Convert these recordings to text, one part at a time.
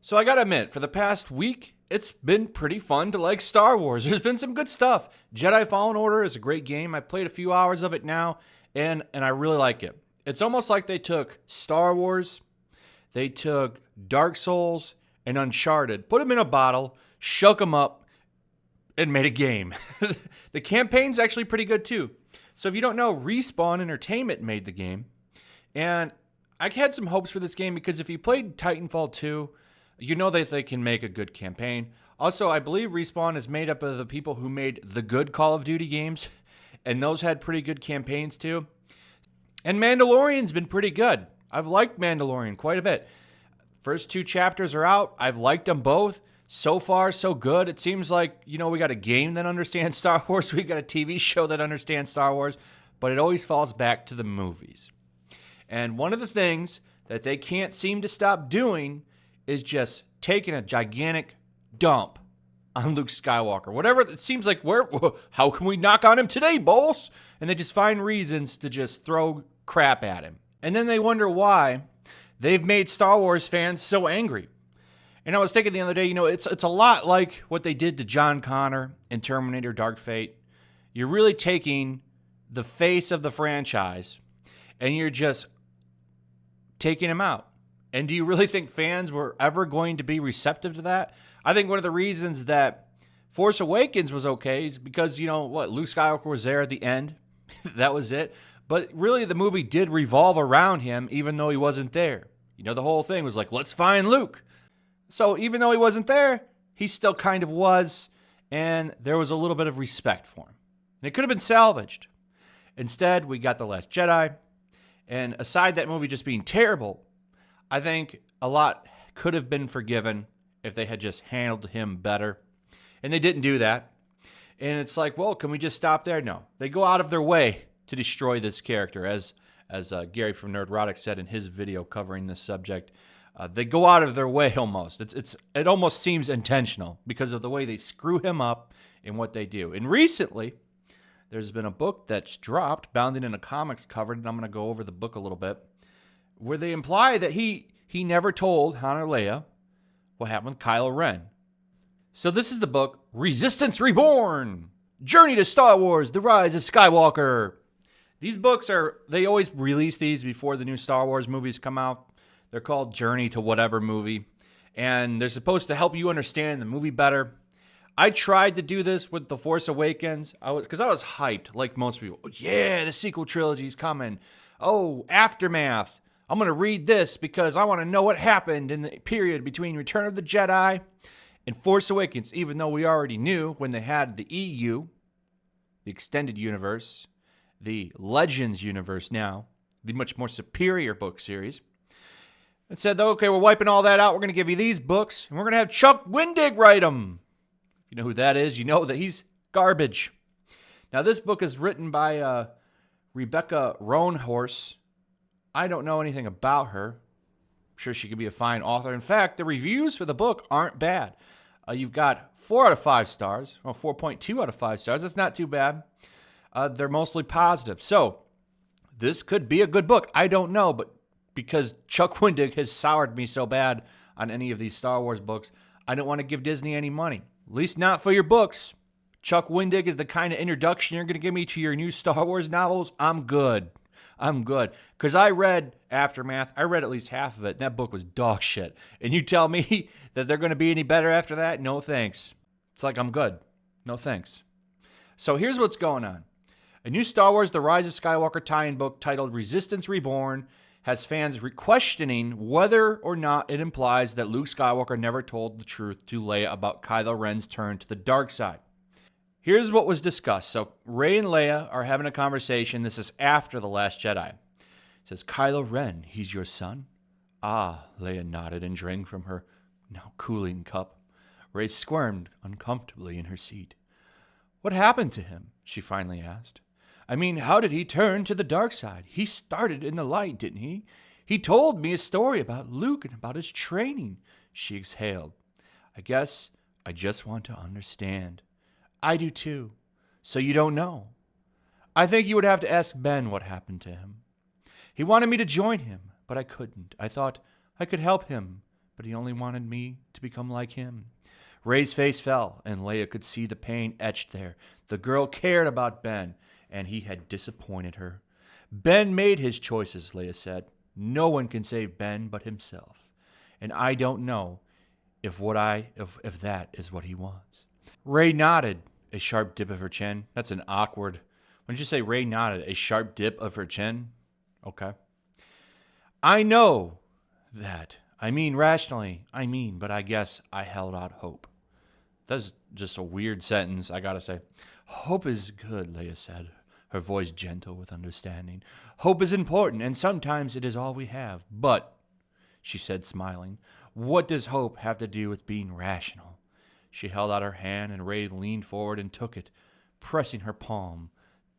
So I gotta admit, for the past week, it's been pretty fun to like Star Wars. There's been some good stuff. Jedi Fallen Order is a great game. I played a few hours of it now, and I really like it. It's almost like they took Star Wars, they took Dark Souls, and Uncharted, put them in a bottle, shook them up, and made a game. The campaign's actually pretty good too. So if you don't know, Respawn Entertainment made the game. And I had some hopes for this game because if you played Titanfall 2, you know that they can make a good campaign. Also, I believe Respawn is made up of the people who made the good Call of Duty games, and those had pretty good campaigns too. And Mandalorian's been pretty good. I've liked Mandalorian quite a bit. First 2 chapters are out. I've liked them both. So far, so good. It seems like, we got a game that understands Star Wars. We got a TV show that understands Star Wars. But it always falls back to the movies. And one of the things that they can't seem to stop doing is just taking a gigantic dump on Luke Skywalker. Whatever, it seems like, how can we knock on him today, boss? And they just find reasons to just throw crap at him. And then they wonder why they've made Star Wars fans so angry. And I was thinking the other day, it's a lot like what they did to John Connor in Terminator Dark Fate. You're really taking the face of the franchise and you're just taking him out. And do you really think fans were ever going to be receptive to that? I think one of the reasons that Force Awakens was okay is because, Luke Skywalker was there at the end. That was it. But really the movie did revolve around him even though he wasn't there. The whole thing was like, let's find Luke. So even though he wasn't there, he still kind of was, and there was a little bit of respect for him. And it could have been salvaged. Instead, we got The Last Jedi, and aside that movie just being terrible, I think a lot could have been forgiven if they had just handled him better. And they didn't do that. And it's like, well, can we just stop there? No. They go out of their way to destroy this character, as Gary from Nerdrotic said in his video covering this subject. They go out of their way almost. It almost seems intentional because of the way they screw him up in what they do. And recently, there's been a book that's dropped, bounded in a comics covered, and I'm going to go over the book a little bit, where they imply that he never told Han or Leia what happened with Kylo Ren. So this is the book, Resistance Reborn, Journey to Star Wars, The Rise of Skywalker. These books they always release these before the new Star Wars movies come out. They're called Journey to Whatever Movie, and they're supposed to help you understand the movie better. I tried to do this with The Force Awakens because I was hyped, like most people. Oh, yeah, the sequel trilogy's coming. Oh, Aftermath. I'm going to read this because I want to know what happened in the period between Return of the Jedi and Force Awakens, even though we already knew when they had the EU, the Extended Universe, the Legends Universe now, the much more superior book series. And said, okay, we're wiping all that out. We're going to give you these books, and we're going to have Chuck Wendig write them. You know who that is. You know that he's garbage. Now, this book is written by Rebecca Roanhorse. I don't know anything about her. I'm sure she could be a fine author. In fact, the reviews for the book aren't bad. You've got 4 out of 5 stars. Well, 4.2 out of 5 stars. That's not too bad. They're mostly positive. So, this could be a good book. I don't know, but because Chuck Wendig has soured me so bad on any of these Star Wars books, I don't want to give Disney any money. At least not for your books. Chuck Wendig is the kind of introduction you're going to give me to your new Star Wars novels. I'm good. Because I read Aftermath. I read at least half of it. And that book was dog shit. And you tell me that they're going to be any better after that? No thanks. It's like I'm good. No thanks. So here's what's going on. A new Star Wars The Rise of Skywalker tie-in book titled Resistance Reborn has fans questioning whether or not it implies that Luke Skywalker never told the truth to Leia about Kylo Ren's turn to the dark side. Here's what was discussed. So Rey and Leia are having a conversation. This is after The Last Jedi. It says, Kylo Ren, he's your son? Ah, Leia nodded and drank from her now cooling cup. Rey squirmed uncomfortably in her seat. What happened to him? She finally asked. I mean, how did he turn to the dark side? He started in the light, didn't he? He told me a story about Luke and about his training. She exhaled. I guess I just want to understand. I do too. So you don't know? I think you would have to ask Ben what happened to him. He wanted me to join him, but I couldn't. I thought I could help him, but he only wanted me to become like him. Rey's face fell, and Leia could see the pain etched there. The girl cared about Ben, and he had disappointed her. Ben made his choices, Leia said. No one can save Ben but himself. And I don't know if that is what he wants. Rey nodded, a sharp dip of her chin. That's an awkward. When did you say Rey nodded? A sharp dip of her chin? Okay. I know that. I mean, rationally, but I guess I held out hope. That's just a weird sentence, I gotta say. Hope is good, Leia said, her voice gentle with understanding. Hope is important, and sometimes it is all we have. But, she said, smiling, what does hope have to do with being rational? She held out her hand, and Rey leaned forward and took it, pressing her palm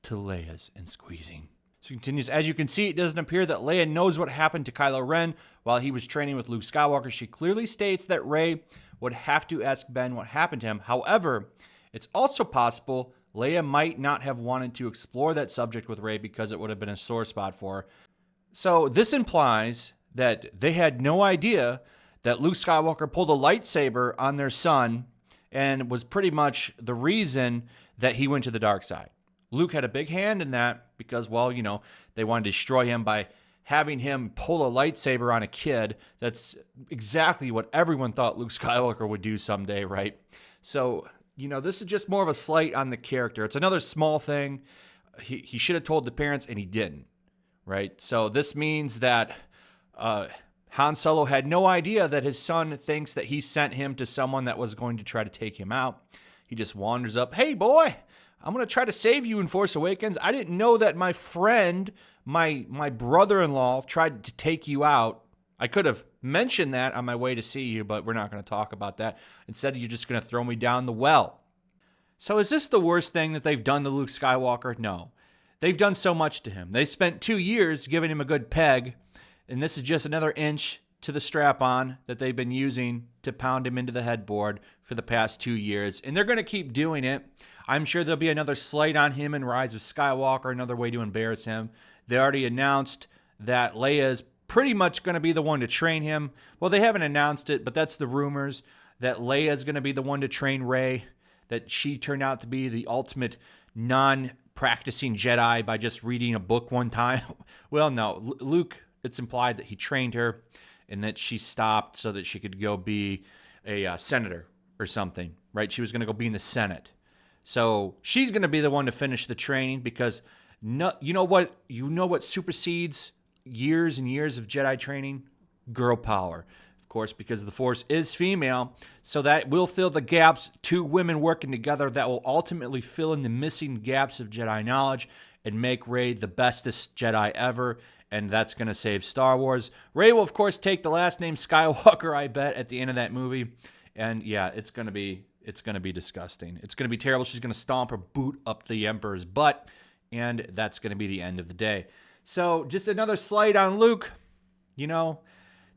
to Leia's and squeezing. So it continues, as you can see, it doesn't appear that Leia knows what happened to Kylo Ren while he was training with Luke Skywalker. She clearly states that Rey would have to ask Ben what happened to him. However, it's also possible Leia might not have wanted to explore that subject with Rey because it would have been a sore spot for her. So this implies that they had no idea that Luke Skywalker pulled a lightsaber on their son and was pretty much the reason that he went to the dark side. Luke had a big hand in that because, well, they wanted to destroy him by having him pull a lightsaber on a kid. That's exactly what everyone thought Luke Skywalker would do someday, right? So, this is just more of a slight on the character. It's another small thing. He should have told the parents, and he didn't, right? So this means that Han Solo had no idea that his son thinks that he sent him to someone that was going to try to take him out. He just wanders up, hey, boy, I'm going to try to save you in Force Awakens. I didn't know that my friend, my brother-in-law, tried to take you out. I could have mentioned that on my way to see you, but we're not going to talk about that. Instead, you're just going to throw me down the well. So is this the worst thing that they've done to Luke Skywalker? No. They've done so much to him. They spent 2 years giving him a good peg, and this is just another inch to the strap-on that they've been using to pound him into the headboard for the past 2 years. And they're going to keep doing it. I'm sure there'll be another slight on him in Rise of Skywalker, another way to embarrass him. They already announced that Leia is pretty much going to be the one to train him. Well, they haven't announced it, but that's the rumors, that Leia is going to be the one to train Rey, that she turned out to be the ultimate non-practicing Jedi by just reading a book one time. Well, no, Luke, it's implied that he trained her and that she stopped so that she could go be a senator or something, right? She was going to go be in the Senate. So she's going to be the one to finish the training because you know what supersedes years and years of Jedi training? Girl power. Of course, because the Force is female, so that will fill the gaps. 2 women working together that will ultimately fill in the missing gaps of Jedi knowledge and make Rey the bestest Jedi ever, and that's going to save Star Wars. Rey will, of course, take the last name Skywalker, I bet, at the end of that movie, and yeah, it's going to be disgusting. It's going to be terrible. She's going to stomp her boot up the Emperor's butt, and that's going to be the end of the day. So just another slight on Luke.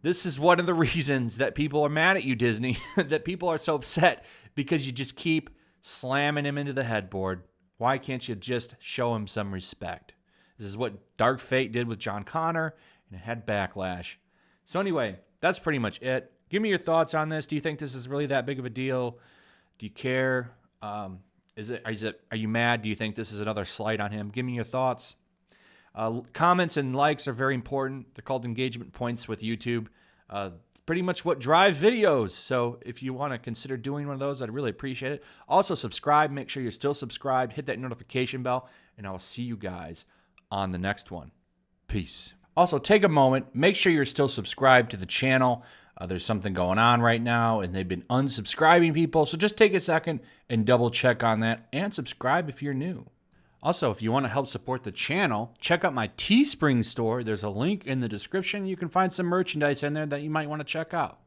This is one of the reasons that people are mad at you, Disney, that people are so upset because you just keep slamming him into the headboard. Why can't you just show him some respect? This is what Dark Fate did with John Connor, and it had backlash. So anyway, that's pretty much it. Give me your thoughts on this. Do you think this is really that big of a deal? Do you care? Are you mad? Do you think this is another slight on him? Give me your thoughts. Comments and likes are very important. They're called engagement points with YouTube. Pretty much what drives videos. So if you want to consider doing one of those, I'd really appreciate it. Also subscribe. Make sure you're still subscribed. Hit that notification bell, and I'll see you guys on the next one. Peace. Also, take a moment. Make sure you're still subscribed to the channel. There's something going on right now, and they've been unsubscribing people. So just take a second and double check on that, and subscribe if you're new. Also, if you want to help support the channel, check out my Teespring store. There's a link in the description. You can find some merchandise in there that you might want to check out.